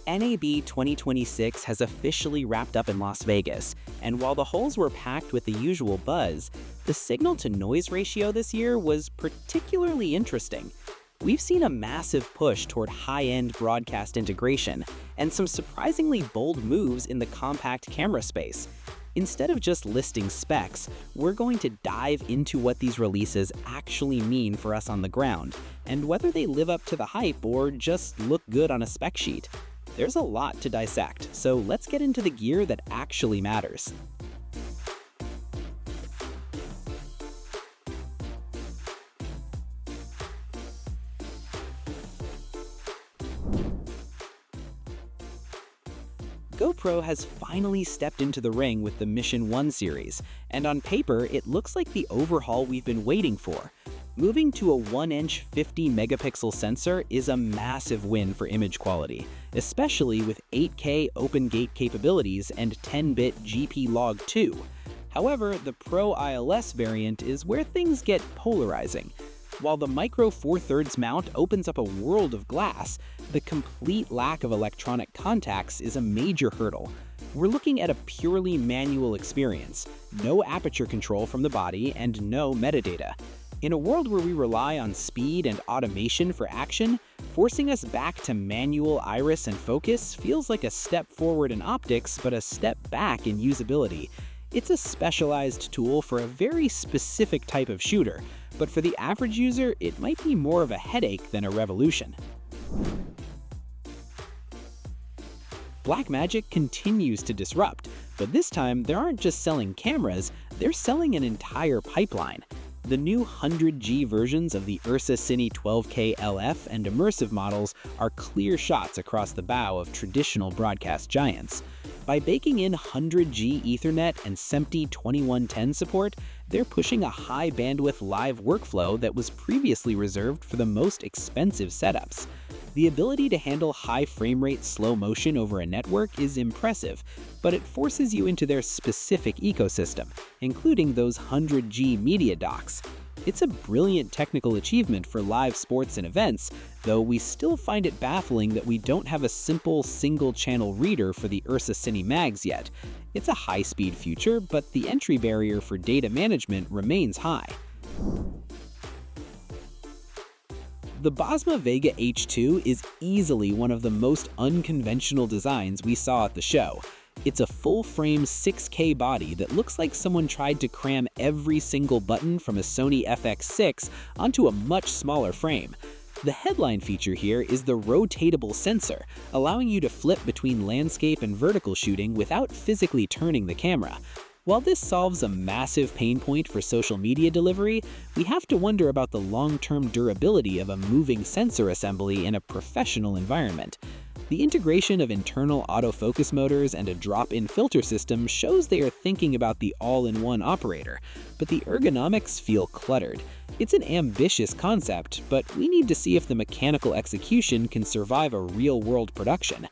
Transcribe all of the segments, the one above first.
NAB 2026 has officially wrapped up in Las Vegas, and while the halls were packed with the usual buzz, the signal-to-noise ratio this year was particularly interesting. We've seen a massive push toward high-end broadcast integration, and some surprisingly bold moves in the compact camera space. Instead of just listing specs, we're going to dive into what these releases actually mean for us on the ground, and whether they live up to the hype or just look good on a spec sheet. There's a lot to dissect, so let's get into the gear that actually matters. GoPro has finally stepped into the ring with the Mission 1 series, and on paper it looks like the overhaul we've been waiting for. Moving to a 1-inch 50-megapixel sensor is a massive win for image quality, especially with 8K open gate capabilities and 10-bit GP Log 2. However, the Pro ILS variant is where things get polarizing. While the Micro Four Thirds mount opens up a world of glass, the complete lack of electronic contacts is a major hurdle. We're looking at a purely manual experience, no aperture control from the body, and no metadata. In a world where we rely on speed and automation for action, forcing us back to manual iris and focus feels like a step forward in optics but a step back in usability. It's a specialized tool for a very specific type of shooter, but for the average user, it might be more of a headache than a revolution. Blackmagic continues to disrupt, but this time they aren't just selling cameras, they're selling an entire pipeline. The new 100G versions of the Ursa Cine 12K LF and immersive models are clear shots across the bow of traditional broadcast giants. By baking in 100G Ethernet and SMPTE 2110 support, they're pushing a high-bandwidth live workflow that was previously reserved for the most expensive setups. The ability to handle high frame rate slow motion over a network is impressive, but it forces you into their specific ecosystem, including those 100G media docks. It's a brilliant technical achievement for live sports and events, though we still find it baffling that we don't have a simple single-channel reader for the Ursa Cine Mags yet. It's a high-speed future, but the entry barrier for data management remains high. The Bosma Vega H2 is easily one of the most unconventional designs we saw at the show. It's a full-frame 6K body that looks like someone tried to cram every single button from a Sony FX6 onto a much smaller frame. The headline feature here is the rotatable sensor, allowing you to flip between landscape and vertical shooting without physically turning the camera. While this solves a massive pain point for social media delivery, we have to wonder about the long-term durability of a moving sensor assembly in a professional environment. The integration of internal autofocus motors and a drop-in filter system shows they are thinking about the all-in-one operator, but the ergonomics feel cluttered. It's an ambitious concept, but we need to see if the mechanical execution can survive a real-world production.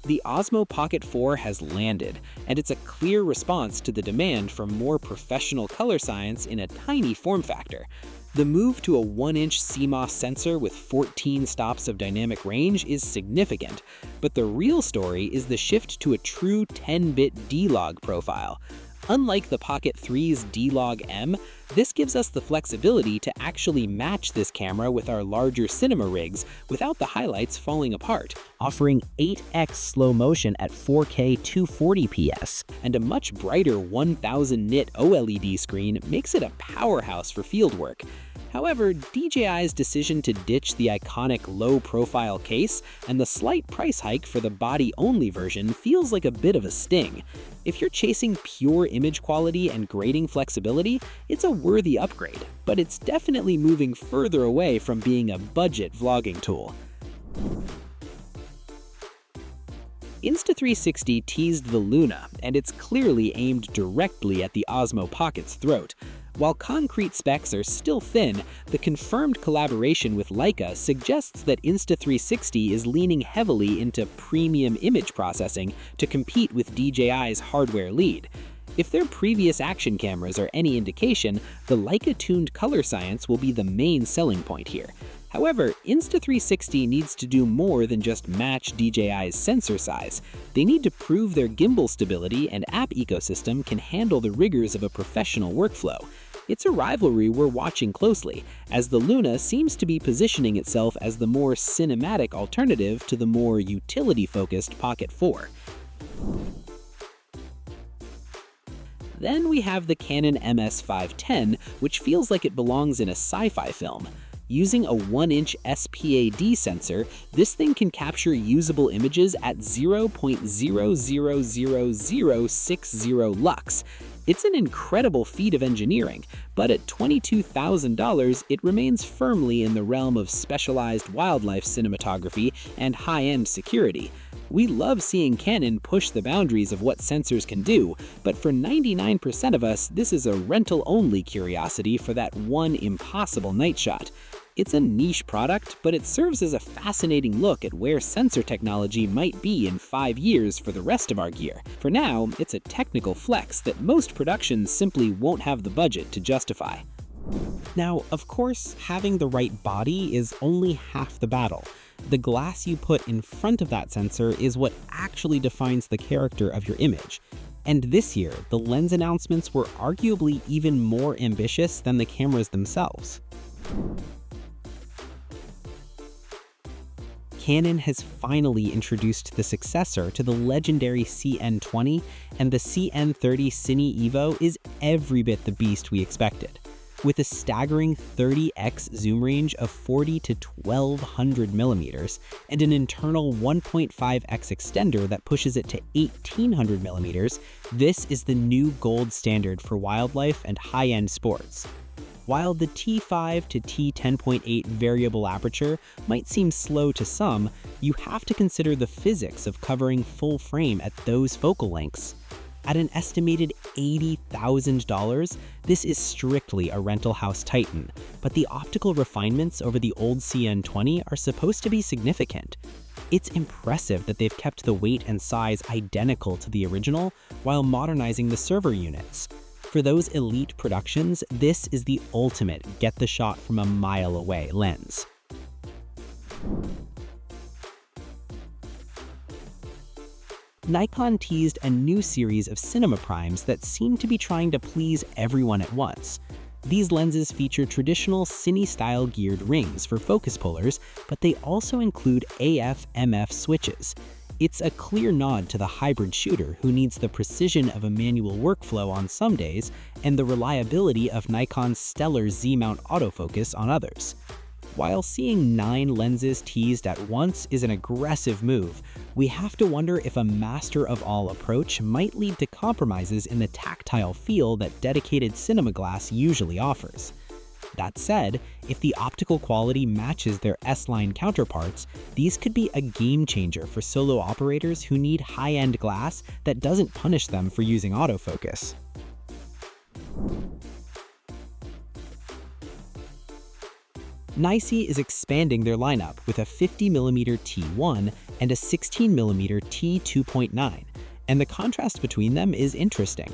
The Osmo Pocket 4 has landed, and it's a clear response to the demand for more professional color science in a tiny form factor. The move to a 1-inch CMOS sensor with 14 stops of dynamic range is significant, but the real story is the shift to a true 10-bit D-Log profile. Unlike the Pocket 3's D-Log M, this gives us the flexibility to actually match this camera with our larger cinema rigs without the highlights falling apart, offering 8x slow motion at 4K 240ps, and a much brighter 1000 nit OLED screen makes it a powerhouse for fieldwork. However, DJI's decision to ditch the iconic low-profile case and the slight price hike for the body-only version feels like a bit of a sting. If you're chasing pure image quality and grading flexibility, it's a worthy upgrade, but it's definitely moving further away from being a budget vlogging tool. Insta360 teased the Luna, and it's clearly aimed directly at the Osmo Pocket's throat. While concrete specs are still thin, the confirmed collaboration with Leica suggests that Insta360 is leaning heavily into premium image processing to compete with DJI's hardware lead. If their previous action cameras are any indication, the Leica-tuned color science will be the main selling point here. However, Insta360 needs to do more than just match DJI's sensor size. They need to prove their gimbal stability and app ecosystem can handle the rigors of a professional workflow. It's a rivalry we're watching closely, as the Luna seems to be positioning itself as the more cinematic alternative to the more utility-focused Pocket 4. Then we have the Canon MS510, which feels like it belongs in a sci-fi film. Using a 1-inch SPAD sensor, this thing can capture usable images at 0.000060 lux. It's an incredible feat of engineering, but at $22,000, it remains firmly in the realm of specialized wildlife cinematography and high-end security. We love seeing Canon push the boundaries of what sensors can do, but for 99% of us, this is a rental-only curiosity for that one impossible night shot. It's a niche product, but it serves as a fascinating look at where sensor technology might be in 5 years for the rest of our gear. For now, it's a technical flex that most productions simply won't have the budget to justify. Now, of course, having the right body is only half the battle. The glass you put in front of that sensor is what actually defines the character of your image. And this year, the lens announcements were arguably even more ambitious than the cameras themselves. Canon has finally introduced the successor to the legendary CN20, and the CN30 Cine Evo is every bit the beast we expected. With a staggering 30x zoom range of 40 to 1200 millimeters and an internal 1.5x extender that pushes it to 1800 millimeters, this is the new gold standard for wildlife and high-end sports. While the T5 to T10.8 variable aperture might seem slow to some, you have to consider the physics of covering full frame at those focal lengths. At an estimated $80,000, this is strictly a rental house titan, but the optical refinements over the old CN20 are supposed to be significant. It's impressive that they've kept the weight and size identical to the original while modernizing the server units. For those elite productions, this is the ultimate get the shot from a mile away lens. Nikon teased a new series of cinema primes that seem to be trying to please everyone at once. These lenses feature traditional Cine-style geared rings for focus pullers, but they also include AF/MF switches. It's a clear nod to the hybrid shooter who needs the precision of a manual workflow on some days and the reliability of Nikon's stellar Z-mount autofocus on others. While seeing 9 lenses teased at once is an aggressive move, we have to wonder if a master-of-all approach might lead to compromises in the tactile feel that dedicated cinema glass usually offers. That said, if the optical quality matches their S-line counterparts, these could be a game changer for solo operators who need high-end glass that doesn't punish them for using autofocus. NiSi is expanding their lineup with a 50mm T1 and a 16mm T2.9, and the contrast between them is interesting.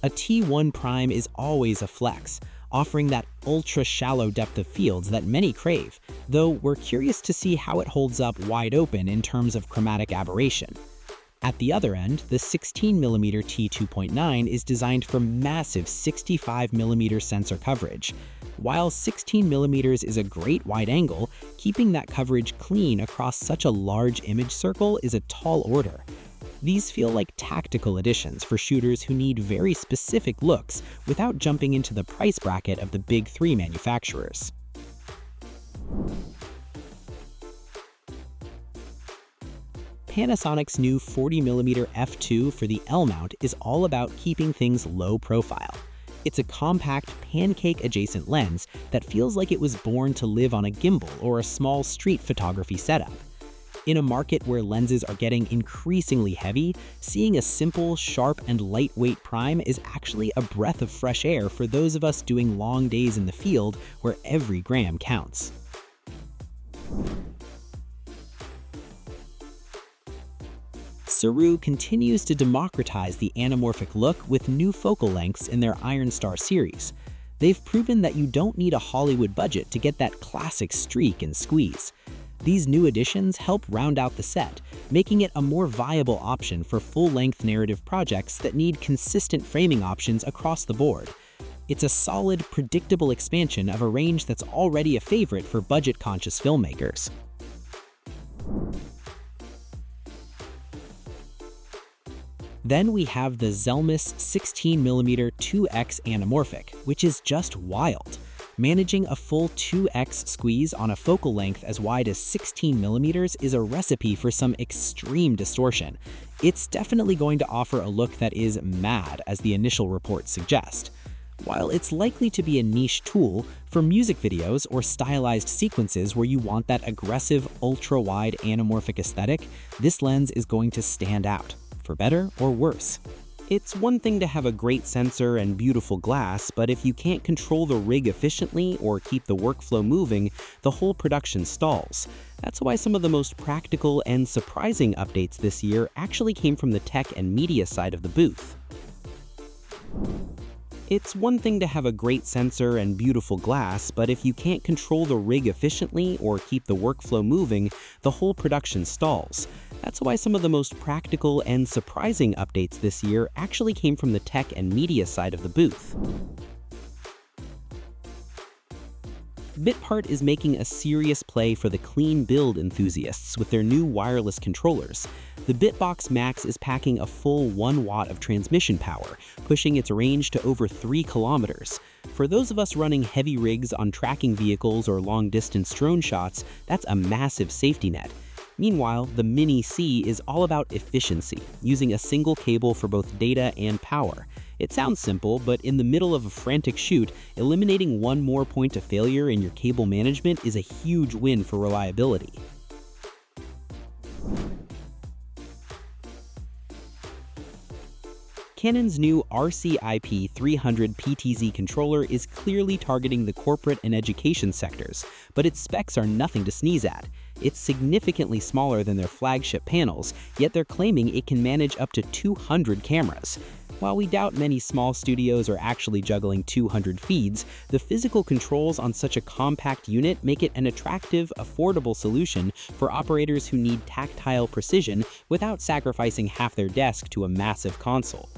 A T1 prime is always a flex, offering that ultra-shallow depth of fields that many crave, though we're curious to see how it holds up wide open in terms of chromatic aberration. At the other end, the 16mm T2.9 is designed for massive 65mm sensor coverage. While 16mm is a great wide angle, keeping that coverage clean across such a large image circle is a tall order. These feel like tactical additions for shooters who need very specific looks without jumping into the price bracket of the big 3 manufacturers. Panasonic's new 40mm f2 for the L mount is all about keeping things low profile. It's a compact, pancake-adjacent lens that feels like it was born to live on a gimbal or a small street photography setup. In a market where lenses are getting increasingly heavy, seeing a simple, sharp, and lightweight prime is actually a breath of fresh air for those of us doing long days in the field where every gram counts. Sirui continues to democratize the anamorphic look with new focal lengths in their Iron Star series. They've proven that you don't need a Hollywood budget to get that classic streak and squeeze. These new additions help round out the set, making it a more viable option for full-length narrative projects that need consistent framing options across the board. It's a solid, predictable expansion of a range that's already a favorite for budget-conscious filmmakers. Then we have the Zelmus 16mm 2x Anamorphic, which is just wild. Managing a full 2x squeeze on a focal length as wide as 16mm is a recipe for some extreme distortion. It's definitely going to offer a look that is mad, as the initial reports suggest. While it's likely to be a niche tool, for music videos or stylized sequences where you want that aggressive, ultra-wide anamorphic aesthetic, this lens is going to stand out, for better or worse. It's one thing to have a great sensor and beautiful glass, but if you can't control the rig efficiently or keep the workflow moving, the whole production stalls. That's why some of the most practical and surprising updates this year actually came from the tech and media side of the booth. It's one thing to have a great sensor and beautiful glass, but if you can't control the rig efficiently or keep the workflow moving, the whole production stalls. That's why some of the most practical and surprising updates this year actually came from the tech and media side of the booth. Bitpart is making a serious play for the clean build enthusiasts with their new wireless controllers. The Bitbox Max is packing a full 1 watt of transmission power, pushing its range to over 3 kilometers. For those of us running heavy rigs on tracking vehicles or long-distance drone shots, that's a massive safety net. Meanwhile, the Mini C is all about efficiency, using a single cable for both data and power. It sounds simple, but in the middle of a frantic shoot, eliminating one more point of failure in your cable management is a huge win for reliability. Canon's new RCIP300 PTZ controller is clearly targeting the corporate and education sectors, but its specs are nothing to sneeze at. It's significantly smaller than their flagship panels, yet they're claiming it can manage up to 200 cameras. While we doubt many small studios are actually juggling 200 feeds, the physical controls on such a compact unit make it an attractive, affordable solution for operators who need tactile precision without sacrificing half their desk to a massive console.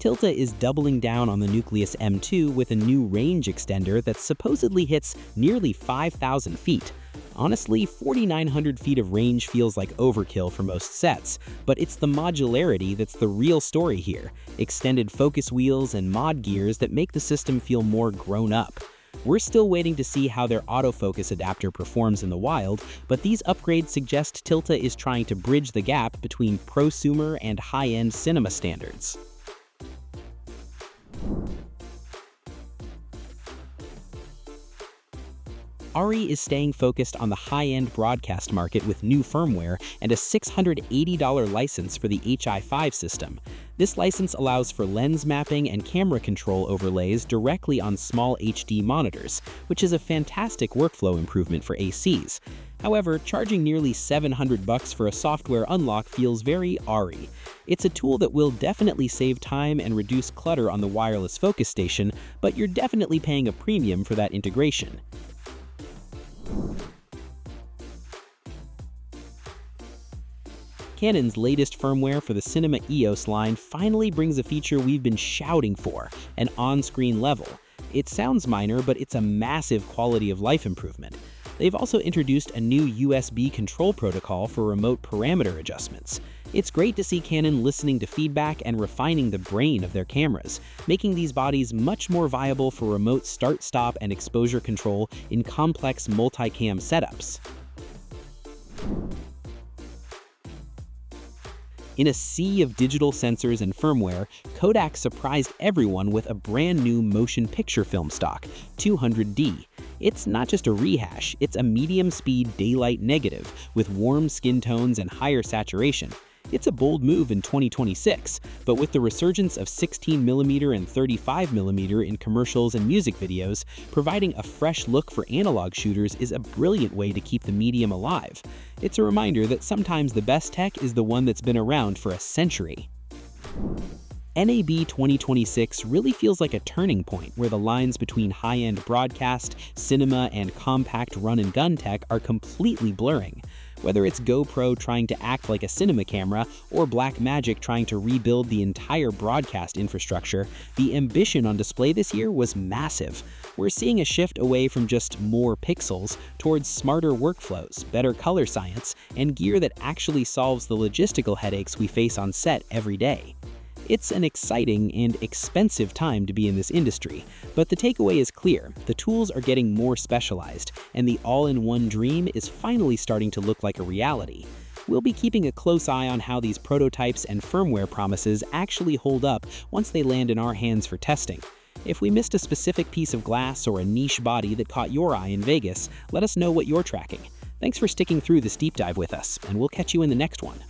Tilta is doubling down on the Nucleus M2 with a new range extender that supposedly hits nearly 5,000 feet. Honestly, 4,900 feet of range feels like overkill for most sets, but it's the modularity that's the real story here. Extended focus wheels and mod gears that make the system feel more grown up. We're still waiting to see how their autofocus adapter performs in the wild, but these upgrades suggest Tilta is trying to bridge the gap between prosumer and high-end cinema standards. ARRI is staying focused on the high-end broadcast market with new firmware and a $680 license for the Hi5 system. This license allows for lens mapping and camera control overlays directly on small HD monitors, which is a fantastic workflow improvement for ACs. However, charging nearly $700 for a software unlock feels very ARRI. It's a tool that will definitely save time and reduce clutter on the wireless focus station, but you're definitely paying a premium for that integration. Canon's latest firmware for the Cinema EOS line finally brings a feature we've been shouting for, an on-screen level. It sounds minor, but it's a massive quality of life improvement. They've also introduced a new USB control protocol for remote parameter adjustments. It's great to see Canon listening to feedback and refining the brain of their cameras, making these bodies much more viable for remote start-stop and exposure control in complex multicam setups. In a sea of digital sensors and firmware, Kodak surprised everyone with a brand new motion picture film stock, 200D. It's not just a rehash, it's a medium-speed daylight negative with warm skin tones and higher saturation. It's a bold move in 2026, but with the resurgence of 16mm and 35mm in commercials and music videos, providing a fresh look for analog shooters is a brilliant way to keep the medium alive. It's a reminder that sometimes the best tech is the one that's been around for a century. NAB 2026 really feels like a turning point where the lines between high-end broadcast, cinema, and compact run-and-gun tech are completely blurring. Whether it's GoPro trying to act like a cinema camera or Blackmagic trying to rebuild the entire broadcast infrastructure, the ambition on display this year was massive. We're seeing a shift away from just more pixels towards smarter workflows, better color science, and gear that actually solves the logistical headaches we face on set every day. It's an exciting and expensive time to be in this industry, but the takeaway is clear: the tools are getting more specialized, and the all-in-one dream is finally starting to look like a reality. We'll be keeping a close eye on how these prototypes and firmware promises actually hold up once they land in our hands for testing. If we missed a specific piece of glass or a niche body that caught your eye in Vegas, let us know what you're tracking. Thanks for sticking through this deep dive with us, and we'll catch you in the next one.